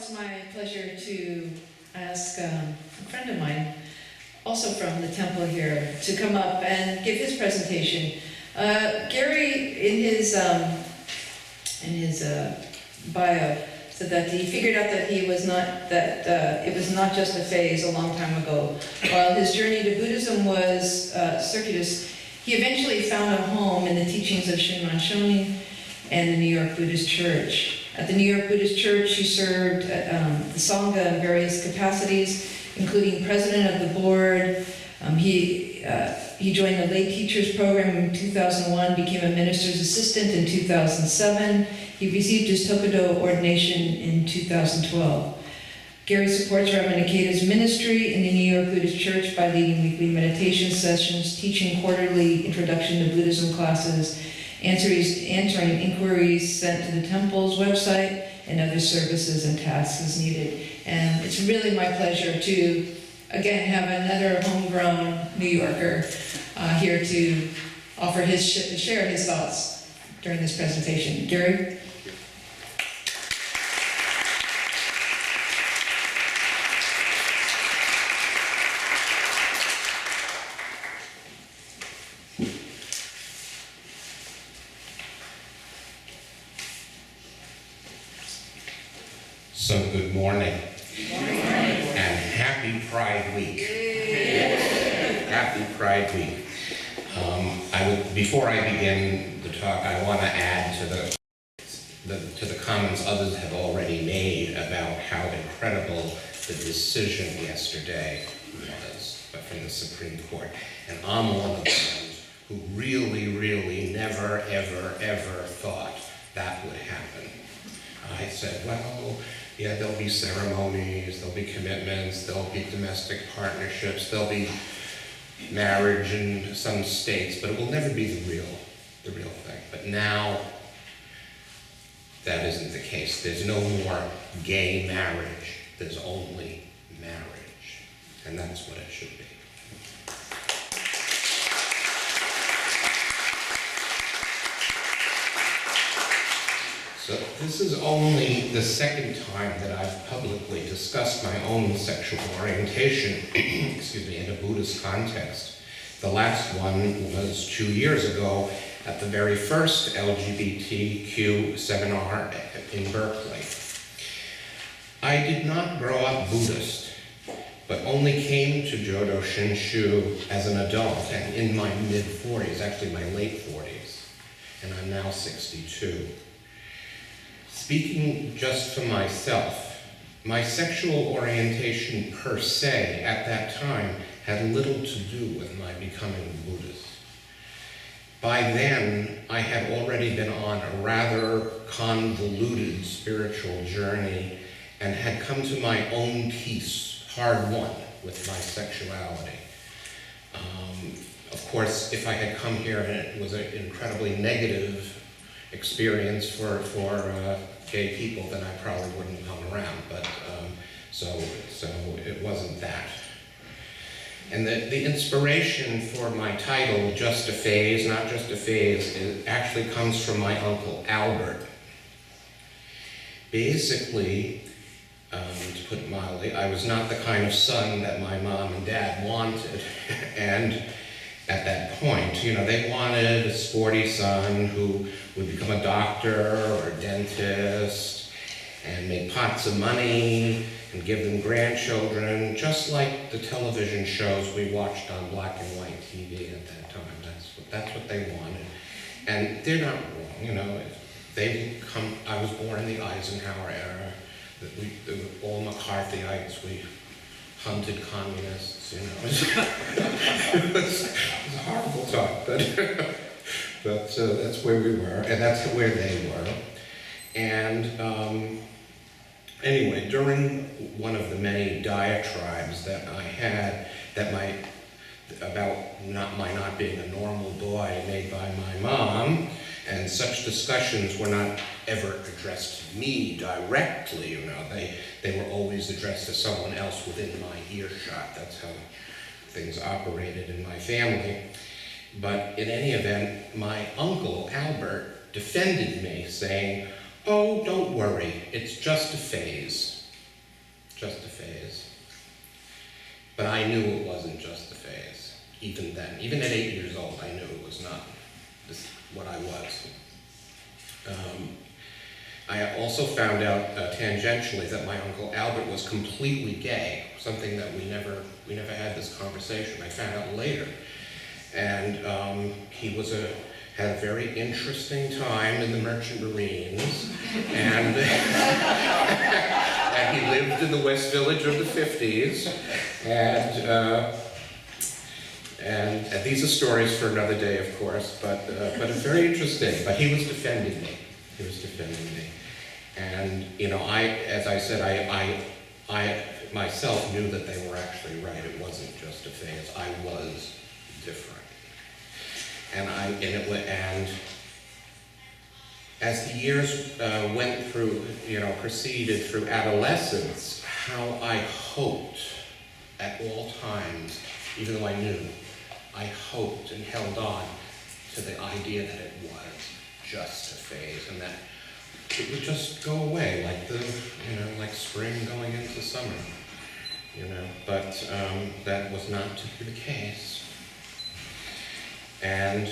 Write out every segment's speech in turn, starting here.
it's my pleasure to ask a friend of mine, also from the temple here, to come up and give his presentation. Gary, in his bio, said that he figured out that it was not just a phase a long time ago. While his journey to Buddhism was circuitous, he eventually found a home in the teachings of Shinran Shonin and the New York Buddhist Church. At the New York Buddhist Church, he served the Sangha in various capacities, including president of the board. He joined the lay teachers program in 2001, became a minister's assistant in 2007. He received his Tokudo ordination in 2012. Gary supports Reverend Ikeda's ministry in the New York Buddhist Church by leading weekly meditation sessions, teaching quarterly introduction to Buddhism classes, answering inquiries sent to the temple's website, and other services and tasks as needed. And it's really my pleasure to, again, have another homegrown New Yorker here to offer share his thoughts during this presentation. Gary? So good morning. Good morning. And happy Pride Week. Happy Pride Week. Before I begin the talk, I want to add to the comments others have already made about how incredible the decision yesterday was from the Supreme Court. And I'm one of the ones who really never, ever thought that would happen. I said, well, yeah, there'll be ceremonies, there'll be commitments, there'll be domestic partnerships, there'll be marriage in some states, but it will never be the real thing. But now, that isn't the case. There's no more gay marriage. There's only marriage. And that's what it should be. So this is only the second time that I've publicly discussed my own sexual orientation, in a Buddhist context. The last one was 2 years ago at the very first LGBTQ seminar in Berkeley. I did not grow up Buddhist, but only came to Jodo Shinshu as an adult and in my mid-40s, actually my late 40s, and I'm now 62. Speaking just for myself, my sexual orientation per se at that time had little to do with my becoming Buddhist. By then, I had already been on a rather convoluted spiritual journey and had come to my own peace, hard-won, with my sexuality. Of course, if I had come here and it was an incredibly negative experience for gay people, then I probably wouldn't have hung around. But so it wasn't that. And the inspiration for my title, Just a Phase, Not Just a Phase, it actually comes from my uncle Albert. Basically, to put it mildly, I was not the kind of son that my mom and dad wanted. And at that point, they wanted a sporty son who would become a doctor or a dentist and make pots of money and give them grandchildren, just like the television shows we watched on black and white TV at that time. That's what they wanted. And they're not wrong, I was born in the Eisenhower era, all McCarthyites, we hunted communists, It was a horrible talk, but that's where we were, and that's where they were. And anyway, during one of the many diatribes that I had about my not being a normal boy made by my mom, and such discussions were not ever addressed to me directly, they were always addressed to someone else within my earshot. That's how things operated in my family. But in any event, my uncle, Albert, defended me, saying, "Oh, don't worry, it's just a phase." just a phase. But I knew it wasn't just a phase, even then. Even at 8 years old, I knew it was not what I was. I also found out tangentially that my Uncle Albert was completely gay, something that we never had this conversation. I found out later. And he had a very interesting time in the Merchant Marines, and, and he lived in the West Village of the 50s, and these are stories for another day, of course, but it's very interesting. But he was defending me. He was defending me. And, you know, as I said, I myself knew that they were actually right. It wasn't just a phase. I was different. And as the years went through, you know, proceeded through adolescence, how I hoped at all times, even though I knew, I hoped and held on to the idea that it was just a phase and that it would just go away like like spring going into summer, you know. But that was not to be the case. And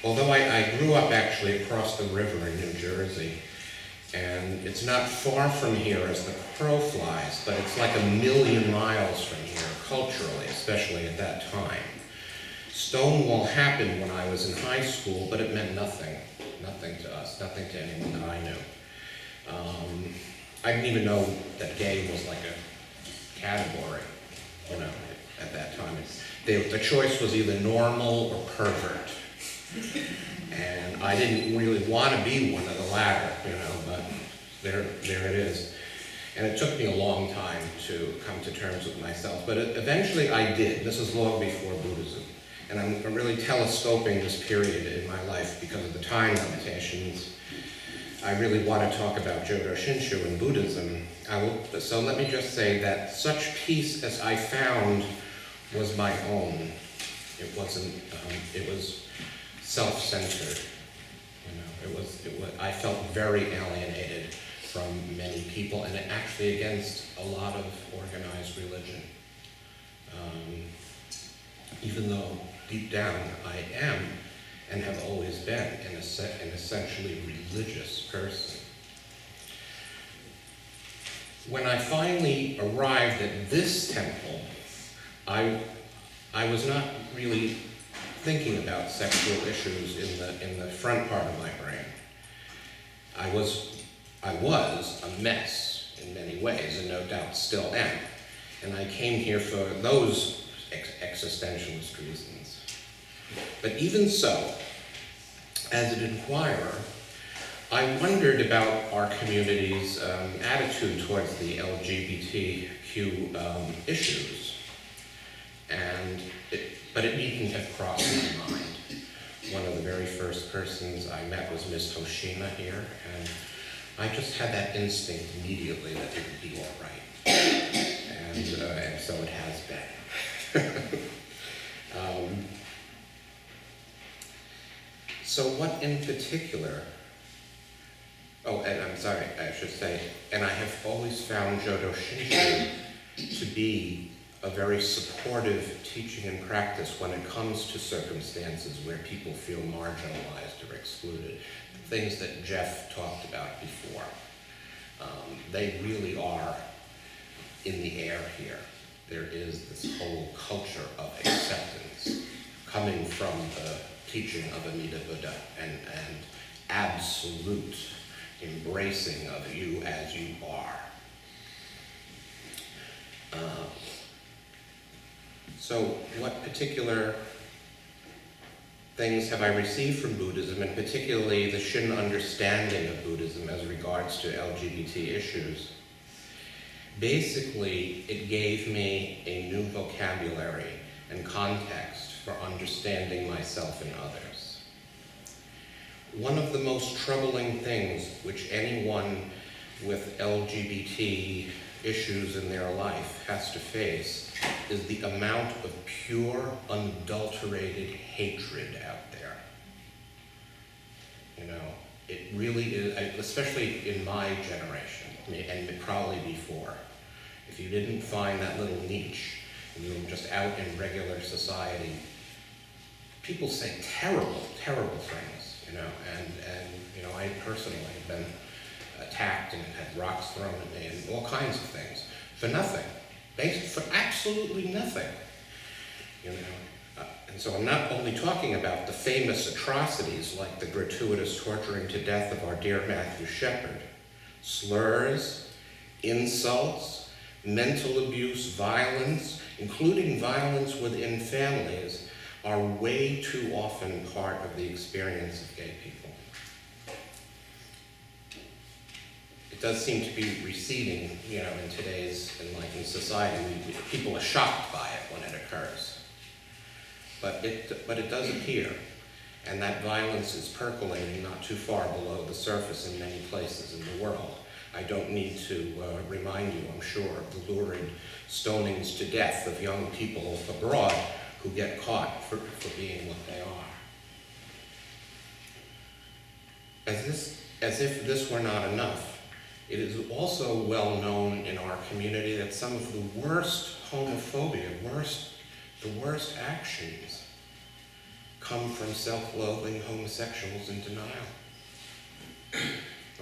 although I grew up actually across the river in New Jersey, and it's not far from here as the crow flies, but it's like 1,000,000 miles from here culturally, especially at that time. Stonewall happened when I was in high school, but it meant nothing to us, nothing to anyone that I knew. I didn't even know that gay was like a category, you know, at that time. The choice was either normal or pervert. And I didn't really want to be one of the latter, you know, but there it is. And it took me a long time to come to terms with myself, but eventually I did. This is long before Buddhism. And I'm really telescoping this period in my life because of the time limitations. I really want to talk about Jodo Shinshu and Buddhism. So let me just say that such peace as I found was my own. It wasn't, it was self-centered. You know, I felt very alienated from many people and actually against a lot of organized religion. Even though deep down I am and have always been an essentially religious person. When I finally arrived at this temple, I was not really thinking about sexual issues in the front part of my brain. I was a mess in many ways, and no doubt still am. And I came here for those existentialist reasons. But even so, as an inquirer, I wondered about our community's attitude towards the LGBTQ issues. But it needn't have crossed my mind. One of the very first persons I met was Miss Hoshima here, and I just had that instinct immediately that it would be all right. And so it has been. So what in particular, and I'm sorry, I should say, and I have always found Jodo Shinshu to be a very supportive teaching and practice when it comes to circumstances where people feel marginalized or excluded. Things that Jeff talked about before. They really are in the air here. There is this whole culture of acceptance coming from the teaching of Amida Buddha and absolute embracing of you as you are. So what particular things have I received from Buddhism, and particularly the Shin understanding of Buddhism as regards to LGBT issues? Basically, it gave me a new vocabulary and context for understanding myself and others. One of the most troubling things which anyone with LGBT issues in their life has to face is the amount of pure, unadulterated hatred out there. You know, it really is, especially in my generation, and probably before. if you didn't find that little niche, and you were just out in regular society, people say terrible, terrible things, you know, and you know, I personally have been attacked and had rocks thrown at me and all kinds of things for nothing, for absolutely nothing, you know. And so I'm not only talking about the famous atrocities like the gratuitous torturing to death of our dear Matthew Shepard. Slurs, insults, mental abuse, violence, including violence within families, are way too often part of the experience of gay people. It does seem to be receding, you know, in today's enlightened society. People are shocked by it when it occurs. But it does appear, and that violence is percolating not too far below the surface in many places in the world. I don't need to remind you, I'm sure, of the lurid stonings to death of young people abroad who get caught for being what they are. As if this were not enough, it is also well known in our community that some of the worst homophobia, the worst actions come from self-loathing homosexuals in denial.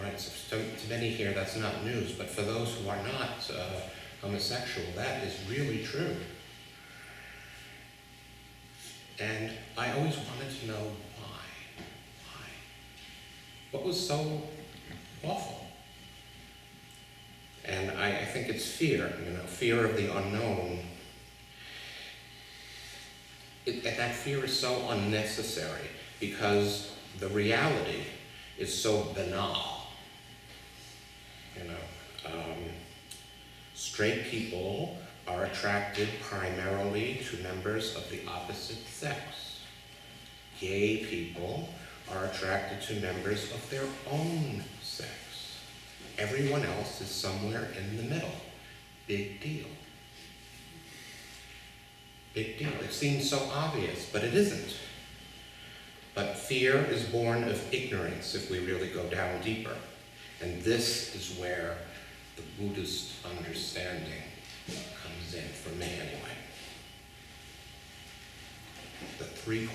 Right, so to many here that's not news, but for those who are not homosexual, that is really true. And I always wanted to know why. Why? What was so awful? And I think it's fear, you know, fear of the unknown. And that fear is so unnecessary because the reality is so banal. You know, straight people are attracted primarily to members of the opposite sex. Gay people are attracted to members of their own sex. Everyone else is somewhere in the middle. Big deal. Big deal. It seems so obvious, but it isn't. But fear is born of ignorance if we really go down deeper. And this is where the Buddhist understanding comes in, for me anyway. The three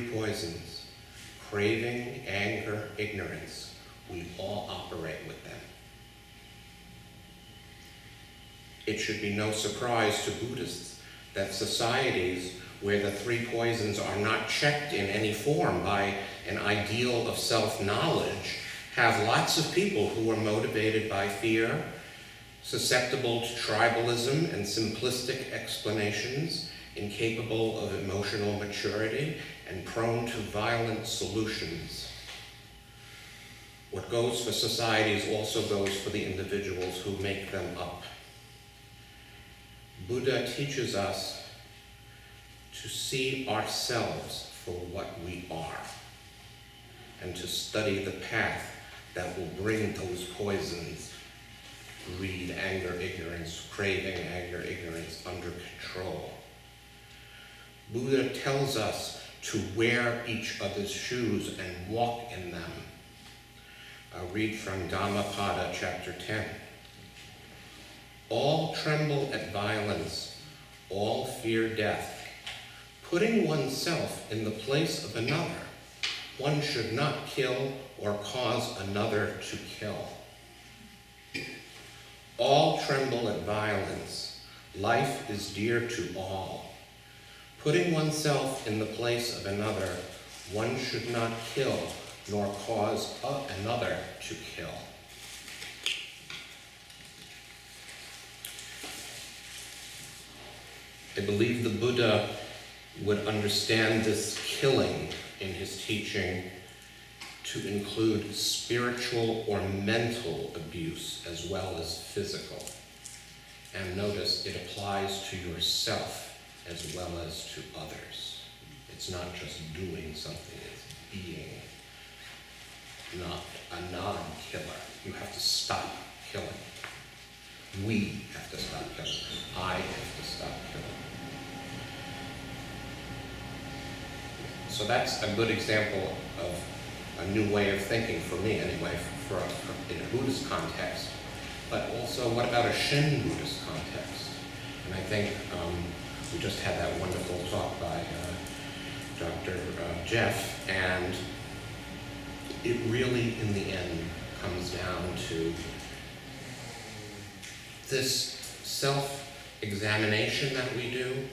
poisons, craving, anger, ignorance, we all operate with them. It should be no surprise to Buddhists that societies where the three poisons are not checked in any form by an ideal of self-knowledge have lots of people who are motivated by fear, susceptible to tribalism and simplistic explanations, incapable of emotional maturity, and prone to violent solutions. What goes for societies also goes for the individuals who make them up. Buddha teaches us to see ourselves for what we are and to study the path that will bring those poisons, greed, anger, ignorance, craving, anger, ignorance, under control. Buddha tells us to wear each other's shoes and walk in them. I'll read from Dhammapada, chapter 10. All tremble at violence, all fear death. Putting oneself in the place of another, one should not kill or cause another to kill. All tremble at violence. Life is dear to all. Putting oneself in the place of another, one should not kill nor cause another to kill. I believe the Buddha would understand this killing in his teaching to include spiritual or mental abuse as well as physical. And notice it applies to yourself as well as to others. It's not just doing something, it's being not a non-killer. You have to stop killing. We have to stop killing. I have to stop killing. So that's a good example of a new way of thinking for me anyway, in a Buddhist context. but also what about a Shin Buddhist context? And I think we just had that wonderful talk by Dr. Jeff, and it really, in the end, comes down to this self-examination that we do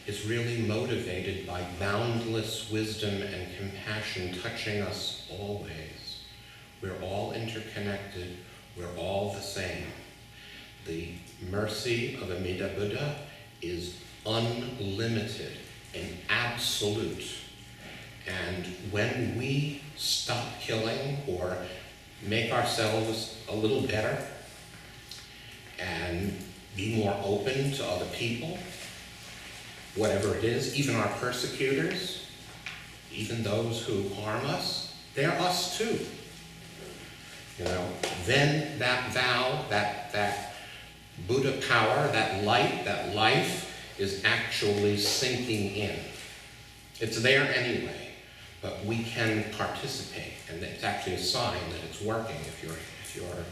is really motivated by boundless wisdom and compassion touching us always. We're all interconnected, we're all the same. The mercy of Amida Buddha is unlimited and absolute. And when we stop killing or make ourselves a little better and be more open to other people, whatever it is, even our persecutors, even those who harm us, they're us too. You know, then that vow, that Buddha power, that light, that life is actually sinking in. It's there anyway, but we can participate, and it's actually a sign that it's working if you're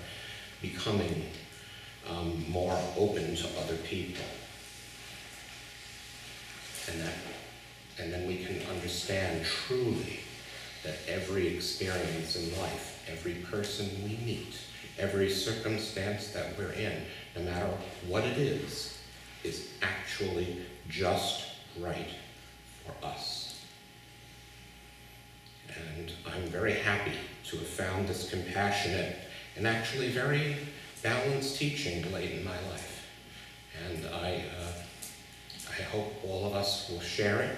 becoming more open to other people. And then we can understand truly that every experience in life, every person we meet, every circumstance that we're in, no matter what it is actually just right for us. And I'm very happy to have found this compassionate and actually very balanced teaching late in my life. And I hope all of us will share it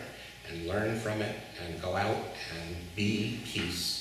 and learn from it and go out and be peace